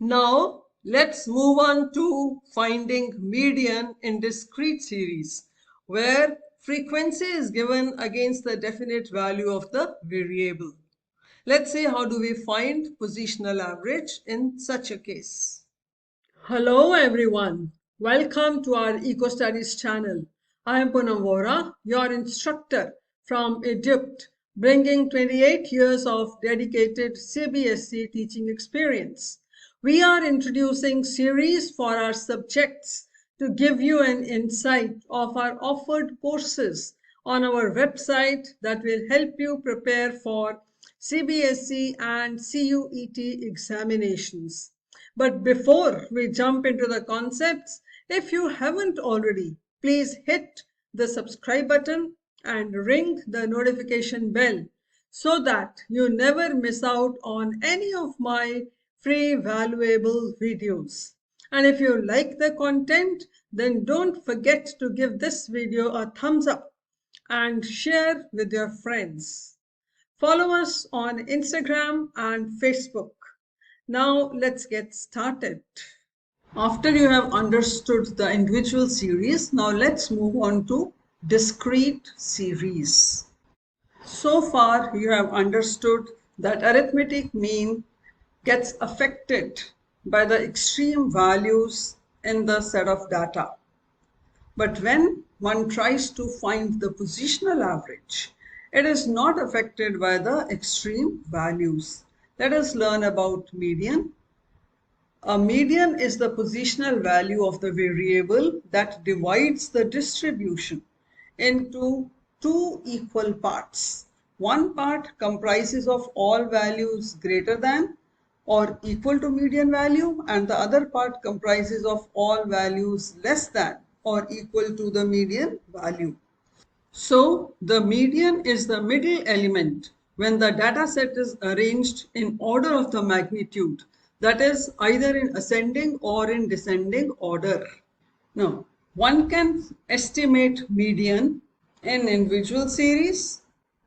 Now let's move on to finding median in discrete series, where frequency is given against the definite value of the variable. Let's see how do we find positional average in such a case. Hello everyone, welcome to our EcoStudies channel. I am Poonam Vora, your instructor from Egypt, bringing 28 years of dedicated CBSE teaching experience. We are introducing series for our subjects to give you an insight of our offered courses on our website that will help you prepare for CBSE and CUET examinations. But before we jump into the concepts, if you haven't already, please hit the subscribe button and ring the notification bell so that you never miss out on any of my free valuable videos. And if you like the content, then don't forget to give this video a thumbs up and share with your friends. Follow us on Instagram and Facebook. Now let's get started. After you have understood the individual series, now let's move on to discrete series. So far you have understood that arithmetic mean gets affected by the extreme values in the set of data. But when one tries to find the positional average, it is not affected by the extreme values. Let us learn about median. A median is the positional value of the variable that divides the distribution into two equal parts. One part comprises of all values greater than or equal to median value, and the other part comprises of all values less than or equal to the median value. So the median is the middle element when the data set is arranged in order of the magnitude, that is either in ascending or in descending order. Now, one can estimate median in individual series,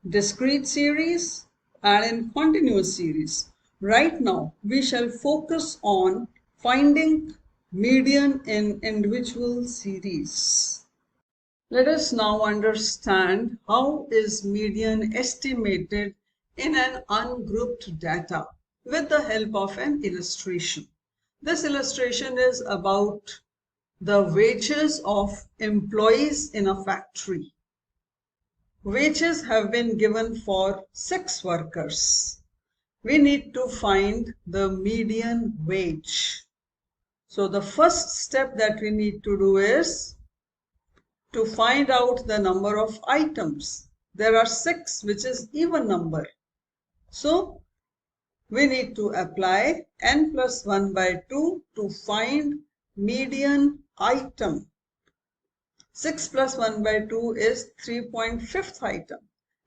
discrete series, and in continuous series. Right now, we shall focus on finding median in individual series. Let us now understand how is median estimated in an ungrouped data with the help of an illustration. This illustration is about the wages of employees in a factory. Wages have been given for 6 workers. We need to find the median wage. So the first step that we need to do is to find out the number of items. There are 6, which is even number. So we need to apply n plus 1 by 2 to find median item. 6 plus 1 by 2 is 3.5th item.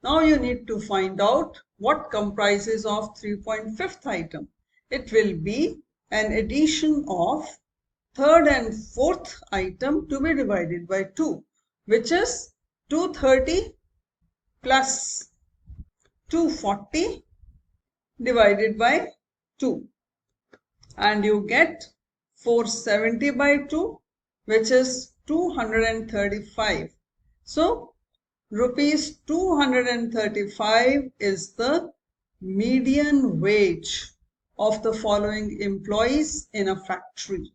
Now you need to find out what comprises of 3.5th item. It will be an addition of third and fourth item to be divided by 2. Which is 230 plus 240 divided by 2, and you get 470 by 2, which is 235. So rupees 235 is the median wage of the following employees in a factory.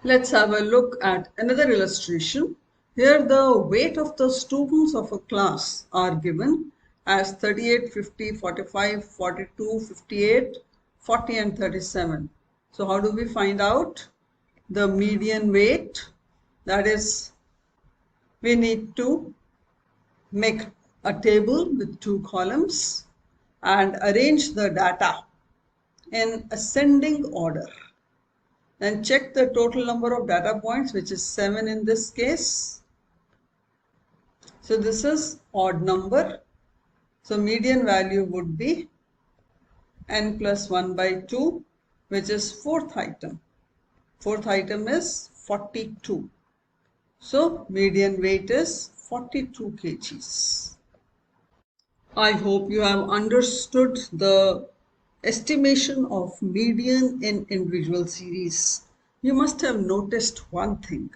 Let's have a look at another illustration. Here the weight of the students of a class are given as 38, 50, 45, 42, 58, 40 and 37. So how do we find out the median weight? That is, we need to make a table with 2 columns and arrange the data in ascending order. Then check the total number of data points, which is 7 in this case. So this is odd number. So median value would be n plus 1 by 2, which is 4th item. 4th item is 42. So median weight is 42 kgs. I hope you have understood the Estimation of median in individual series. You must have noticed one thing.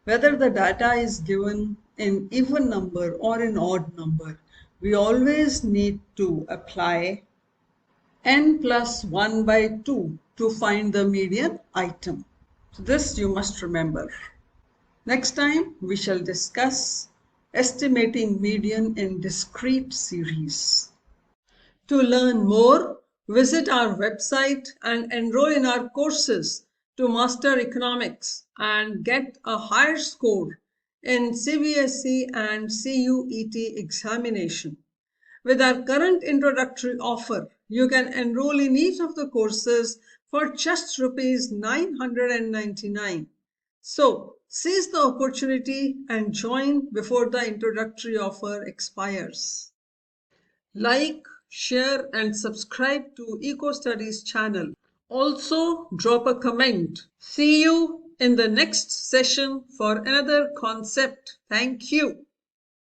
Whether the data is given in even number or in odd number, we always need to apply n plus 1 by 2 to find the median item. So this you must remember. Next time we shall discuss estimating median in discrete series. To learn more, visit our website and enroll in our courses to master economics and get a higher score in CBSE and CUET examination. With our current introductory offer, you can enroll in each of the courses for just rupees 999. So, seize the opportunity and join before the introductory offer expires. Like, share and subscribe to EcoStudies channel. Also drop a comment. See you in the next session for another concept. Thank you.